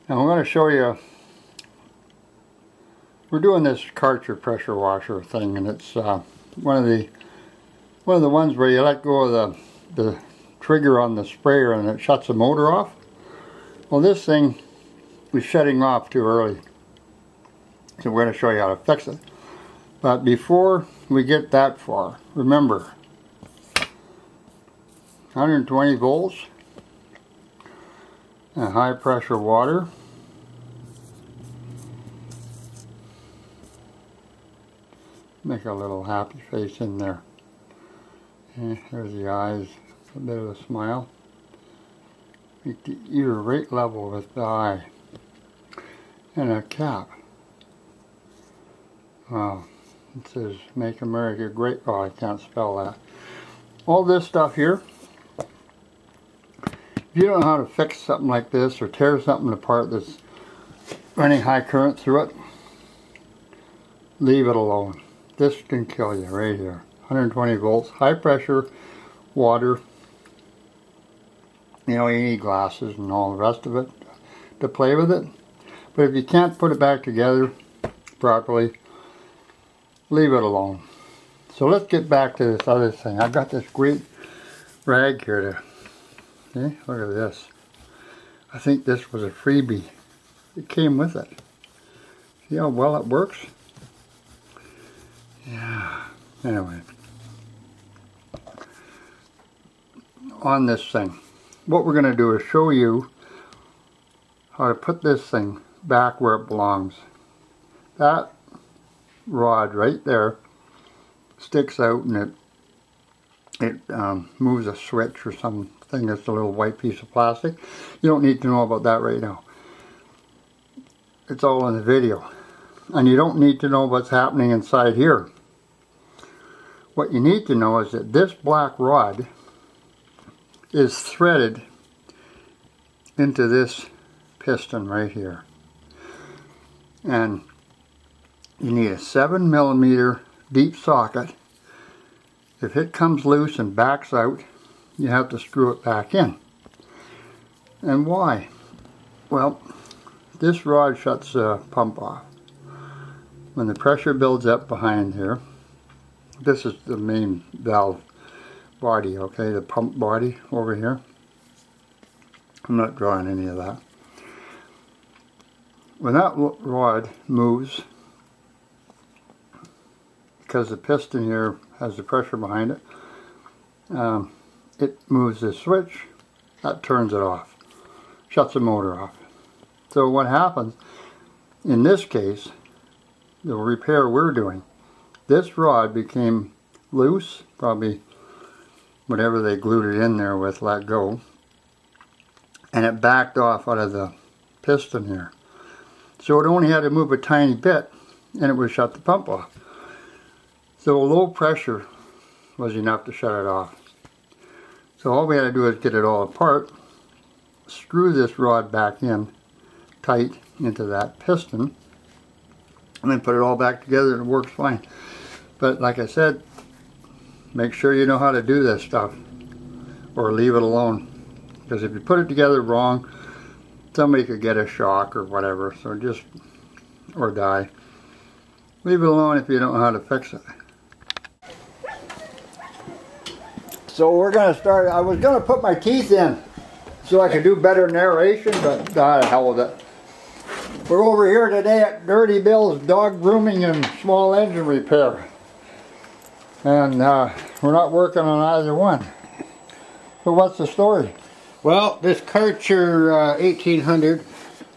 Now I'm going to show you, we're doing this karcher pressure washer thing, and it's one of the ones where you let go of the trigger on the sprayer and it shuts the motor off. Well, this thing was shutting off too early, so we're going to show you how to fix it. But before we get that far, remember 120 volts and high pressure water. Make a little happy face in there. Okay, there's the eyes, a bit of a smile. Make the ear right level with the eye. And a cap. Wow. It says, "Make America Great." Oh, I can't spell that. All this stuff here, if you don't know how to fix something like this or tear something apart that's running high current through it, leave it alone. This can kill you right here. 120 volts, high pressure, water. You know, you need glasses and all the rest of it to play with it. But if you can't put it back together properly, leave it alone. So let's get back to this other thing. I've got this great rag here to, see, look at this. I think this was a freebie. It came with it. See how well it works? Yeah. Anyway. On this thing, what we're going to do is show you how to put this thing back where it belongs. That rod right there sticks out, and it moves a switch or something. That's a little white piece of plastic. You don't need to know about that right now. It's all in the video. And you don't need to know what's happening inside here. What you need to know is that this black rod is threaded into this piston right here. And you need a 7mm deep socket. If it comes loose and backs out, you have to screw it back in. And why? Well, this rod shuts the pump off. When the pressure builds up behind here, this is the main valve body, okay, the pump body over here. I'm not drawing any of that. When that rod moves, because the piston here has the pressure behind it, it moves this switch, that turns it off, shuts the motor off. So what happens, in this case, the repair we're doing, this rod became loose, probably whatever they glued it in there with let go, and it backed off out of the piston here. So it only had to move a tiny bit and it would shut the pump off. So low pressure was enough to shut it off. So all we had to do is get it all apart, screw this rod back in tight into that piston, and then put it all back together and it works fine. But like I said, make sure you know how to do this stuff or leave it alone. Because if you put it together wrong, somebody could get a shock or whatever, so just, or die. Leave it alone if you don't know how to fix it. So we're going to start, I was going to put my teeth in so I could do better narration, but the hell with it. We're over here today at Dirty Bill's Dog Grooming and Small Engine Repair. And we're not working on either one. So what's the story? Well, this Karcher 1800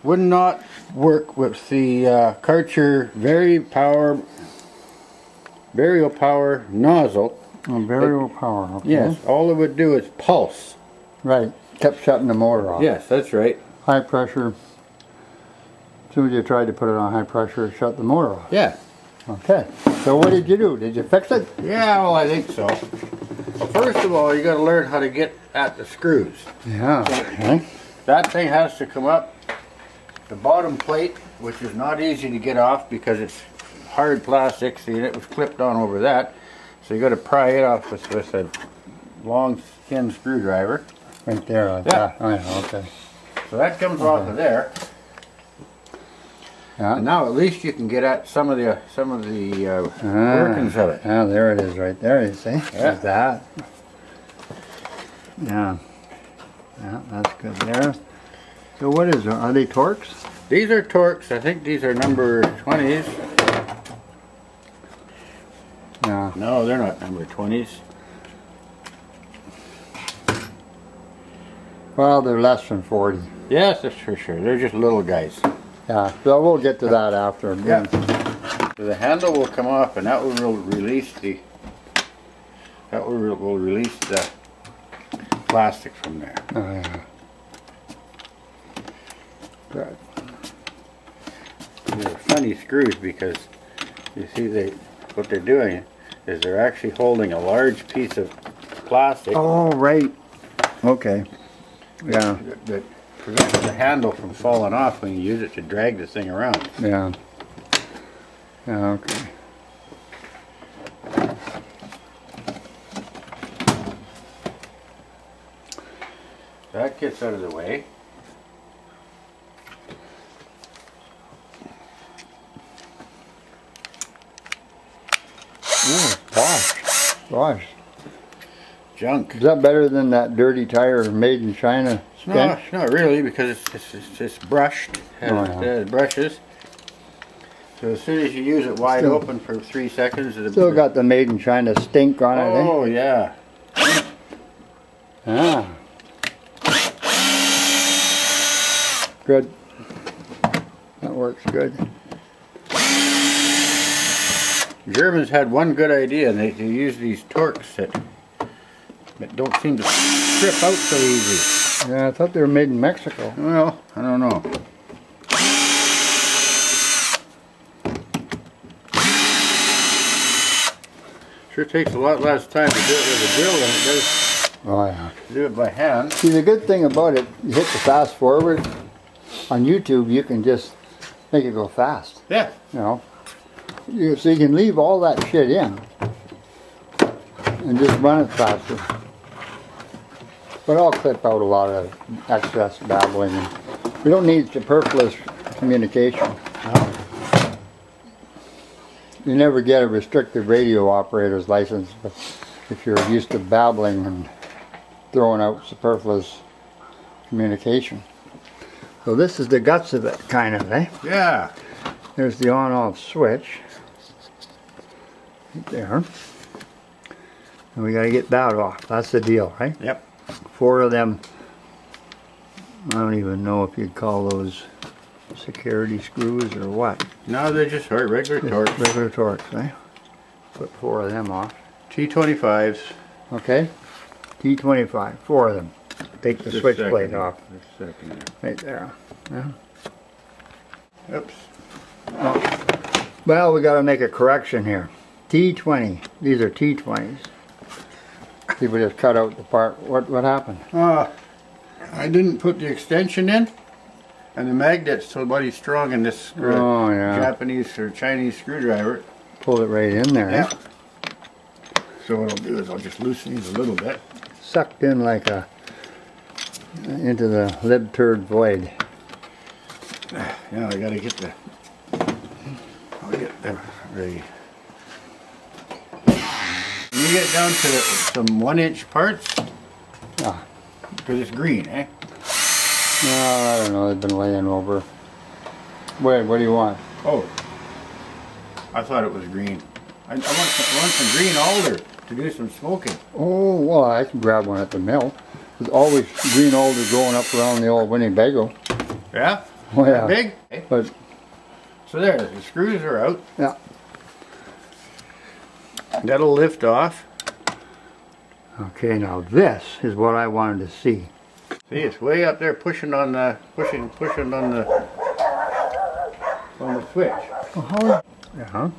would not work with the Karcher variable power nozzle. Variable power, okay. Yes, all it would do is pulse. Right, kept shutting the motor off. Yes, that's right. High pressure, as soon as you tried to put it on high pressure, it shut the motor off. Yeah. Okay, so what did you do? Did you fix it? Yeah, well, I think so. Well, first of all, you got to learn how to get at the screws. Yeah. So okay. that thing has to come up the bottom plate, which is not easy to get off because it's hard plastic. See, it was clipped on over that. So you got to pry it off with a long, thin screwdriver. Right there, like that. Oh yeah, okay. So that comes off of there. Yeah. And now at least you can get at some of the workings of it. Yeah, there it is right there, you see? Yeah. Like that. Yeah. Yeah, that's good there. So what is it? Are they Torx? These are Torx. I think these are number 20s. Yeah. No, they're not number 20s. Well, they're less than 40. Yes, that's for sure. They're just little guys. Yeah, so we'll get to that after. Yeah. So the handle will come off, and that will release the. That will release the plastic from there. Oh yeah. Good. They're funny screws because you see what they're doing is they're actually holding a large piece of plastic. Oh right. Okay. Yeah. That prevents the handle from falling off when you use it to drag this thing around. Yeah. Yeah. Okay. That gets out of the way. Gosh. Junk. Is that better than that dirty tire made in China No, stench? not really, because it's brushed. It brushes. So as soon as you use it wide open for 3 seconds, Still got the made in China stink on it, eh? Oh yeah. Ah. Good. That works good. Germans had one good idea, and they use these Torx that don't seem to strip out so easy. Yeah, I thought they were made in Mexico. Well, I don't know. Sure takes a lot less time to do it with a drill than it does Oh yeah. to do it by hand. See, the good thing about it, you hit the fast forward. On YouTube, you can just make it go fast. Yeah. You know. So you can leave all that shit in and just run it faster. But I'll clip out a lot of excess babbling. We don't need superfluous communication. No. You never get a restricted radio operator's license if you're used to babbling and throwing out superfluous communication. So this is the guts of it, kind of, eh? Yeah. There's the on-off switch. Right there. And we got to get that off. That's the deal, right? Yep. 4 of them. I don't even know if you'd call those security screws or what. No, they're just regular Torx. Regular Torx, eh? Put 4 of them off. T25s. Okay. T25. 4 of them. Take the switch plate here. off. Just a second here. Right there. Yeah. Oops. Oh. Well, we got to make a correction here. T20. These are T20s. See, we just cut out the part. What happened? I didn't put the extension in, and the magnet's so bloody strong in this Oh, yeah. Japanese or Chinese screwdriver. Pulled it right in there. Yeah. Eh? So what I'll do is I'll just loosen these a little bit. Sucked in like a into the lib turd void. Yeah, I gotta get the. I'll get them ready. When you get down to some 1-inch parts, Ah. because it's green, eh? No, I don't know. They've been laying over. Wait, what do you want? Oh, I thought it was green. I want some green alder to do some smoking. Oh, well, I can grab one at the mill. There's always green alder growing up around the old Winnebago. Yeah? Oh, yeah. Big? But, So there, the screws are out. yeah. That'll lift off. Okay, now this is what I wanted to see. See, it's way up there pushing on the pushing on the switch. Oh, yeah.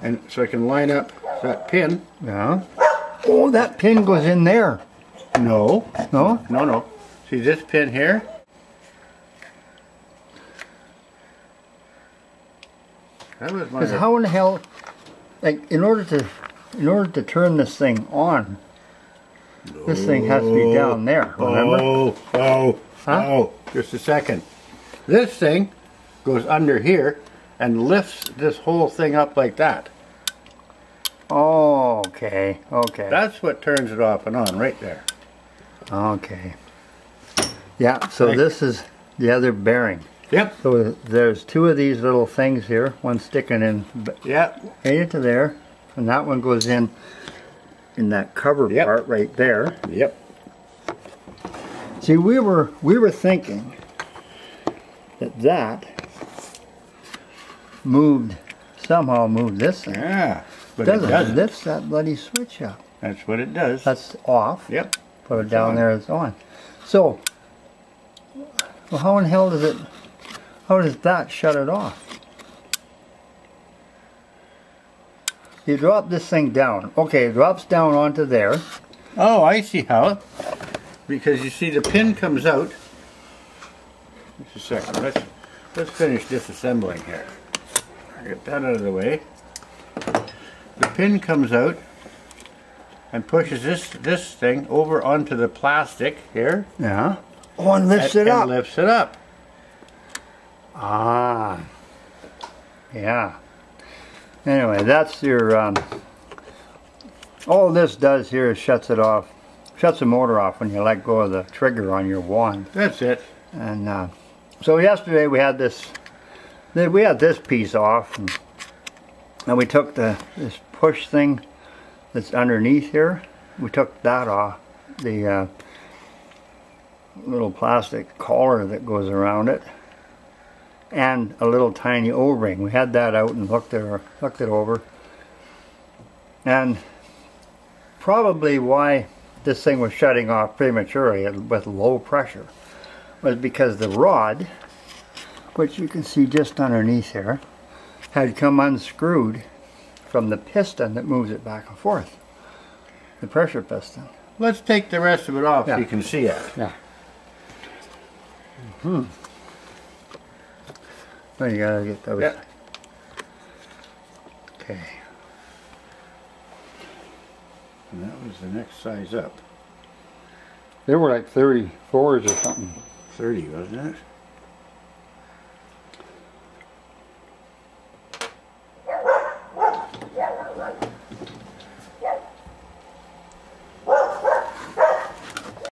And so I can line up that pin. Yeah. Oh, that pin goes in there. No. No? No. See this pin here? That was my. Because how in the hell, like, in order to turn this thing on, this thing has to be down there, remember? Oh, Huh? just a second. This thing goes under here, and lifts this whole thing up like that. Oh, okay, okay. That's what turns it off and on, right there. Okay. Yeah, so this is the other bearing. Yep. So there's two of these little things here, one sticking in Yep. right into there, and that one goes in that cover part right there. Yep. See, we were thinking that somehow moved this thing. Yeah. But It it doesn't. It lifts that bloody switch up. That's what it does. That's off. Yep. Put it down there, it's on. So, well, how in hell how does that shut it off? You drop this thing down. Okay, it drops down onto there. Oh, I see how. Because you see the pin comes out. Just a second. Let's finish disassembling here. Get that out of the way. The pin comes out and pushes this thing over onto the plastic here. Yeah. Oh, and lifts it up. And lifts it up. Ah. Yeah. Anyway, that's your all this does here is shuts it off. Shuts the motor off when you let go of the trigger on your wand. That's it. And so yesterday we had this piece off, and we took this push thing that's underneath here. We took that off, the little plastic collar that goes around it, and a little tiny O-ring. We had that out and looked it over, and probably why this thing was shutting off prematurely with low pressure was because the rod, which you can see just underneath here, had come unscrewed from the piston that moves it back and forth, the pressure piston. Let's take the rest of it off so you can see it. Yeah. Well, you gotta get those. Yep. Okay. And that was the next size up. They were like 34s or something. 30, wasn't it?